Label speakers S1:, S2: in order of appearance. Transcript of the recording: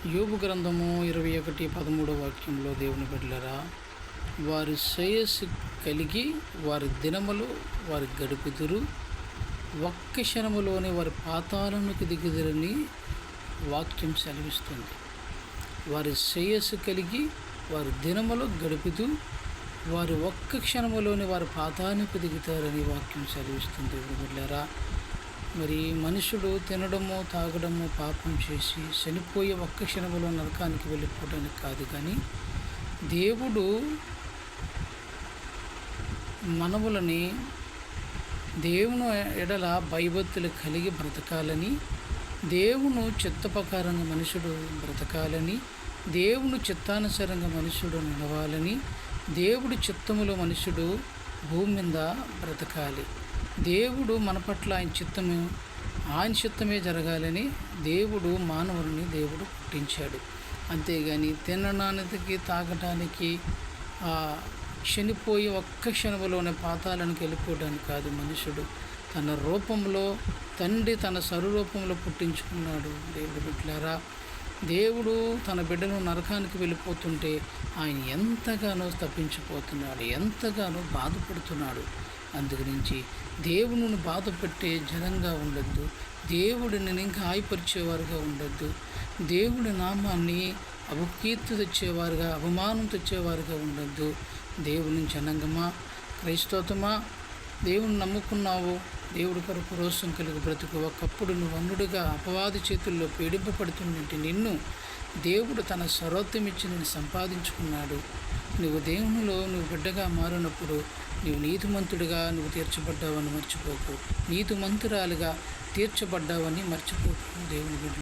S1: యోబు గ్రంథము 21:13 వాక్యంలో దేవుని బిడ్డలారా, వారి శ్రేయస్సు కలిగి వారి దినములు వారి గడుపుదురు, ఒక్క క్షణములోనే వారి పాతాళమునకు దిగుదురని వాక్యం సెలవిస్తుంది. వారి శ్రేయస్సు కలిగి వారి దినములు గడుపుతూ వారు ఒక్క క్షణములోనే వారి పాతాళమునకు దిగుతారని వాక్యం సెలవిస్తుంది. బిడ్డలారా, మరి మనుషుడు తినడము తాగడము పాపం చేసి చనిపోయే ఒక్క క్షణంలో నరకానికి వెళ్ళిపోవడానికి కాదు, కానీ దేవుడు మనవులని దేవుని ఎడల భయభక్తులు కలిగి బ్రతకాలని, దేవుని చిత్త ప్రకారంగా మనుషుడు బ్రతకాలని, దేవుని చిత్తానుసారంగా మనుషుడు నడవాలని, దేవుడి చిత్తములో మనుషుడు భూమి మీద బ్రతకాలి. దేవుడు మన పట్ల ఆయన చిత్తమే జరగాలని దేవుడు మానవుని పుట్టించాడు. అంతేగాని తినడానికి తాగడానికి చనిపోయి ఒక్క క్షణంలోనే పాతాళానికి వెళ్ళిపోవడానికి కాదు. మనుషుడు తన రూపంలో తండ్రి తన స్వరూపంలో పుట్టించుకున్నాడు. దేవుడు బిడ్డలారా, దేవుడు తన బిడ్డను నరకానికి వెళ్ళిపోతుంటే ఆయన ఎంతగానో తప్పించిపోతున్నాడు, ఎంతగానో బాధపడుతున్నాడు. అందుగురించి దేవుని బాధ పెట్టే జనంగా ఉండొద్దు, దేవుడిని ఇంకా హాయిపరిచేవారుగా ఉండొద్దు, దేవుడి నామాన్ని అపకీర్తి తెచ్చేవారుగా అవమానం తెచ్చేవారుగా ఉండొద్దు. దేవుని జనంగమా, క్రైస్తవమా, దేవుని నమ్ముకున్నావు, దేవుడి కొరకు రోషం కలిగి బ్రతుకు. ఒకప్పుడు నువ్వు అన్నుడిగా అపవాది చేతుల్లో పీడింపబడుతున్నట్టు నిన్ను దేవుడు తన సర్వత్వం ఇచ్చి నేను సంపాదించుకున్నాడు. నువ్వు దేవునిలో నువ్వు బిడ్డగా మారినప్పుడు నువ్వు నీతిమంతుడిగా నువ్వు తీర్చబడ్డావని మర్చిపోకు, నీతిమంతురాలుగా తీర్చబడ్డావని మర్చిపోకు. దేవుని బిడ్డ